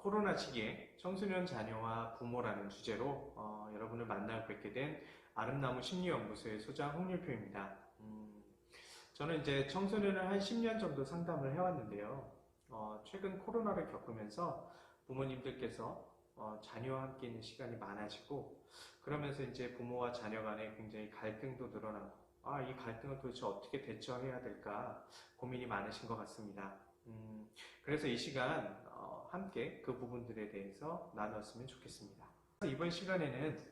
코로나 시기에 청소년 자녀와 부모라는 주제로 여러분을 만나 뵙게 된 아름나무 심리연구소의 소장 홍율표입니다. 저는 이제 청소년을 한 10년 정도 상담을 해왔는데요. 최근 코로나를 겪으면서 부모님들께서 자녀와 함께 있는 시간이 많아지고, 그러면서 이제 부모와 자녀 간에 굉장히 갈등도 늘어나고, 이 갈등을 도대체 어떻게 대처해야 될까 고민이 많으신 것 같습니다. 그래서 이 시간 함께 그 부분들에 대해서 나눴으면 좋겠습니다. 이번 시간에는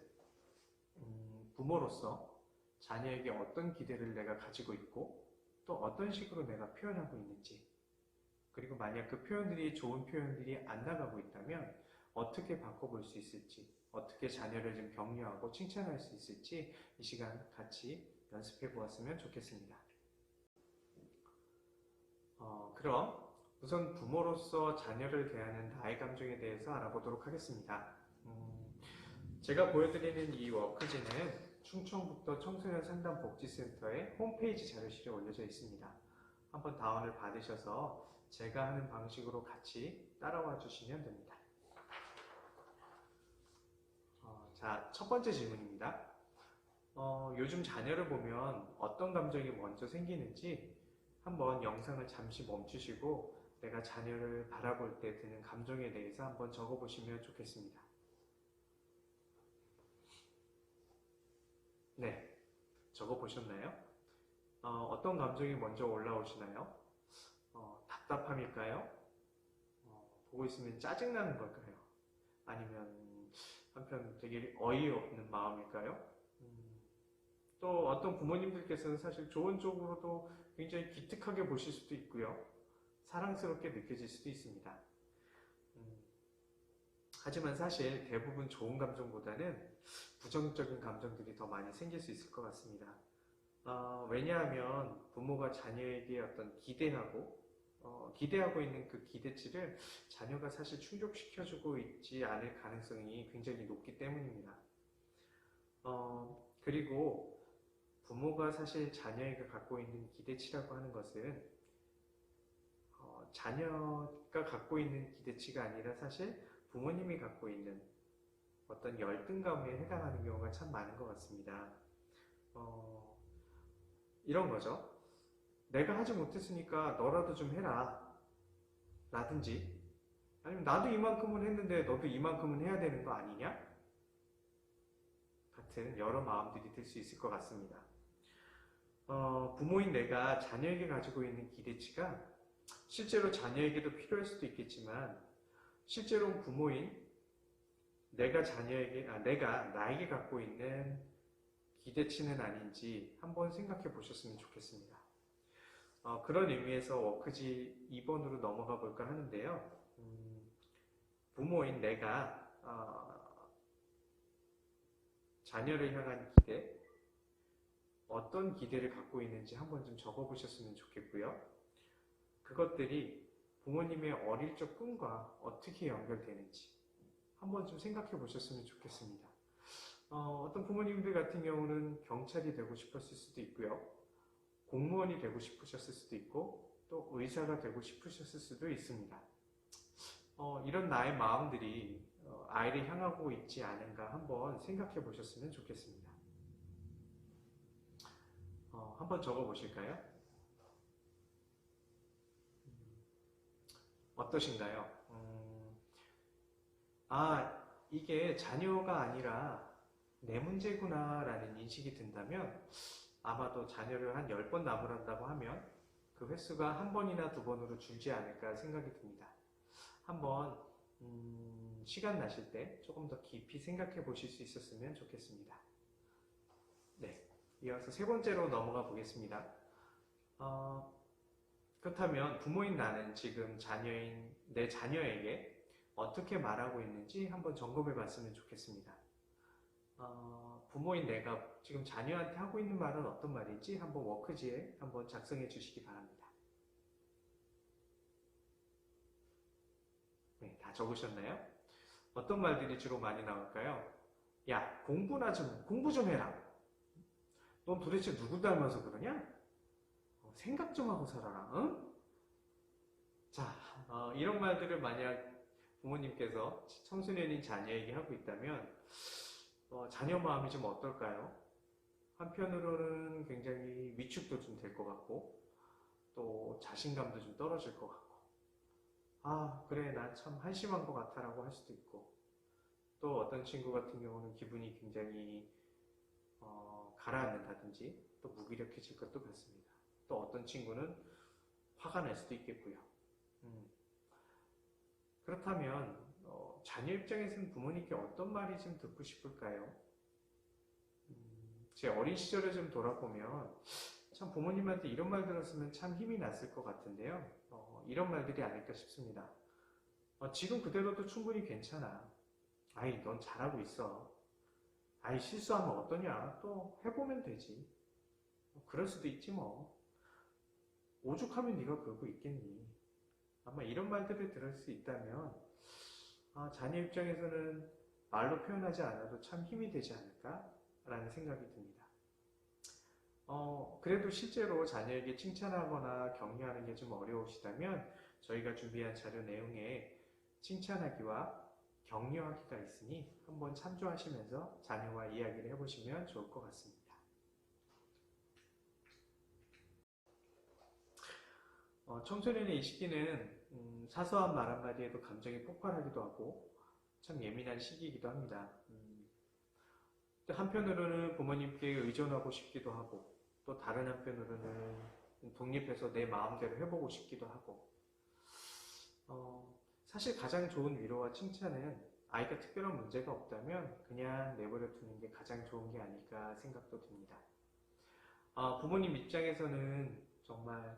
부모로서 자녀에게 어떤 기대를 내가 가지고 있고 또 어떤 식으로 내가 표현하고 있는지, 그리고 만약 그 표현들이 좋은 표현들이 안 나가고 있다면 어떻게 바꿔볼 수 있을지, 어떻게 자녀를 좀 격려하고 칭찬할 수 있을지 이 시간 같이 연습해 보았으면 좋겠습니다. 그럼 우선 부모로서 자녀를 대하는 나의 감정에 대해서 알아보도록 하겠습니다. 제가 보여드리는 이 워크지는 충청북도 청소년 상담 복지센터의 홈페이지 자료실에 올려져 있습니다. 한번 다운을 받으셔서 제가 하는 방식으로 같이 따라와 주시면 됩니다. 자, 첫 번째 질문입니다. 요즘 자녀를 보면 어떤 감정이 먼저 생기는지 한번 영상을 잠시 멈추시고 내가 자녀를 바라볼 때 드는 감정에 대해서 한번 적어보시면 좋겠습니다. 네, 적어보셨나요? 어떤 감정이 먼저 올라오시나요? 답답함일까요? 보고 있으면 짜증나는 걸까요? 아니면 한편 되게 어이없는 마음일까요? 또 어떤 부모님들께서는 사실 좋은 쪽으로도 굉장히 기특하게 보실 수도 있고요. 사랑스럽게 느껴질 수도 있습니다. 하지만 사실 대부분 좋은 감정보다는 부정적인 감정들이 더 많이 생길 수 있을 것 같습니다. 왜냐하면 부모가 자녀에게 어떤 기대하고 있는 그 기대치를 자녀가 사실 충족시켜주고 있지 않을 가능성이 굉장히 높기 때문입니다. 그리고 부모가 사실 자녀에게 갖고 있는 기대치라고 하는 것은 자녀가 갖고 있는 기대치가 아니라 사실 부모님이 갖고 있는 어떤 열등감에 해당하는 경우가 참 많은 것 같습니다. 이런 거죠. 내가 하지 못했으니까 너라도 좀 해라 라든지, 아니면 나도 이만큼은 했는데 너도 이만큼은 해야 되는 거 아니냐? 같은 여러 마음들이 들 수 있을 것 같습니다. 부모인 내가 자녀에게 가지고 있는 기대치가 실제로 자녀에게도 필요할 수도 있겠지만, 실제로 부모인 내가 나에게 갖고 있는 기대치는 아닌지 한번 생각해 보셨으면 좋겠습니다. 그런 의미에서 워크지 2번으로 넘어가 볼까 하는데요. 부모인 내가 자녀를 향한 기대, 어떤 기대를 갖고 있는지 한번 좀 적어보셨으면 좋겠고요. 그것들이 부모님의 어릴 적 꿈과 어떻게 연결되는지 한번 좀 생각해 보셨으면 좋겠습니다. 어떤 부모님들 같은 경우는 경찰이 되고 싶었을 수도 있고요. 공무원이 되고 싶으셨을 수도 있고, 또 의사가 되고 싶으셨을 수도 있습니다. 이런 나의 마음들이 아이를 향하고 있지 않은가 한번 생각해 보셨으면 좋겠습니다. 한번 적어 보실까요? 어떠신가요? 이게 자녀가 아니라 내 문제구나 라는 인식이 든다면, 아마도 자녀를 한 10번 나무란다고 하면 그 횟수가 한 번이나 두 번으로 줄지 않을까 생각이 듭니다. 한번 시간 나실 때 조금 더 깊이 생각해 보실 수 있었으면 좋겠습니다. 네, 이어서 세 번째로 넘어가 보겠습니다. 그렇다면 부모인 나는 지금 내 자녀에게 어떻게 말하고 있는지 한번 점검해 봤으면 좋겠습니다. 부모인 내가 지금 자녀한테 하고 있는 말은 어떤 말인지 한번 워크지에 한번 작성해 주시기 바랍니다. 네, 다 적으셨나요? 어떤 말들이 주로 많이 나올까요? 야, 공부 좀 해라. 넌 도대체 누구 닮아서 그러냐? 생각 좀 하고 살아라. 응? 자, 이런 말들을 만약 부모님께서 청소년인 자녀에게 하고 있다면 자녀 마음이 좀 어떨까요? 한편으로는 굉장히 위축도 좀 될 것 같고 또 자신감도 좀 떨어질 것 같고 아 그래 나 참 한심한 것 같아 라고 할 수도 있고 또 어떤 친구 같은 경우는 기분이 굉장히 가라앉는다든지 또 무기력해질 것도 같습니다. 또 어떤 친구는 화가 날 수도 있겠고요. 음, 그렇다면 자녀 입장에서는 부모님께 어떤 말이 좀 듣고 싶을까요? 제 어린 시절을 좀 돌아보면 참 부모님한테 이런 말 들었으면 참 힘이 났을 것 같은데요. 이런 말들이 아닐까 싶습니다. 지금 그대로도 충분히 괜찮아. 아이, 넌 잘하고 있어. 아이, 실수하면 어떠냐? 또 해보면 되지. 그럴 수도 있지 뭐. 오죽하면 네가 그러고 있겠니? 아마 이런 말들을 들을 수 있다면 자녀 입장에서는 말로 표현하지 않아도 참 힘이 되지 않을까라는 생각이 듭니다. 그래도 실제로 자녀에게 칭찬하거나 격려하는 게 좀 어려우시다면 저희가 준비한 자료 내용에 칭찬하기와 격려하기가 있으니 한번 참조하시면서 자녀와 이야기를 해보시면 좋을 것 같습니다. 청소년의 이 시기는 사소한 말 한마디에도 감정이 폭발하기도 하고 참 예민한 시기이기도 합니다. 한편으로는 부모님께 의존하고 싶기도 하고 또 다른 한편으로는 독립해서 내 마음대로 해보고 싶기도 하고 사실 가장 좋은 위로와 칭찬은 아이가 특별한 문제가 없다면 그냥 내버려 두는 게 가장 좋은 게 아닐까 생각도 듭니다. 부모님 입장에서는 정말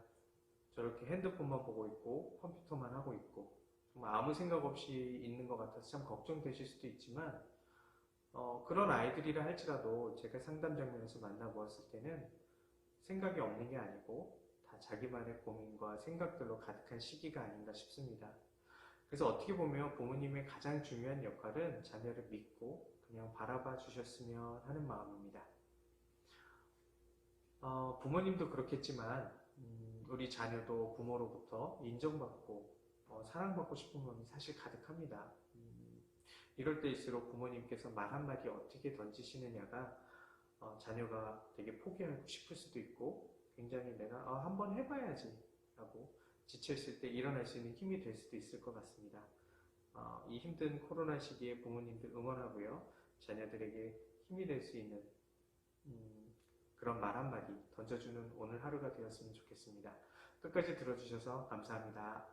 저렇게 핸드폰만 보고 있고 컴퓨터만 하고 있고 정말 아무 생각 없이 있는 것 같아서 참 걱정되실 수도 있지만 그런 아이들이라 할지라도 제가 상담 장면에서 만나보았을 때는 생각이 없는 게 아니고 다 자기만의 고민과 생각들로 가득한 시기가 아닌가 싶습니다. 그래서 어떻게 보면 부모님의 가장 중요한 역할은 자녀를 믿고 그냥 바라봐 주셨으면 하는 마음입니다. 부모님도 그렇겠지만 우리 자녀도 부모로부터 인정받고 사랑받고 싶은 마음이 사실 가득합니다. 이럴 때일수록 부모님께서 말 한마디 어떻게 던지시느냐가 자녀가 되게 포기하고 싶을 수도 있고 굉장히 내가 한번 해봐야지 라고 지쳤을 때 일어날 수 있는 힘이 될 수도 있을 것 같습니다. 이 힘든 코로나 시기에 부모님들 응원하고요. 자녀들에게 힘이 될 수 있는 그런 말 한마디 던져주는 오늘 하루가 되었으면 좋겠습니다. 끝까지 들어주셔서 감사합니다.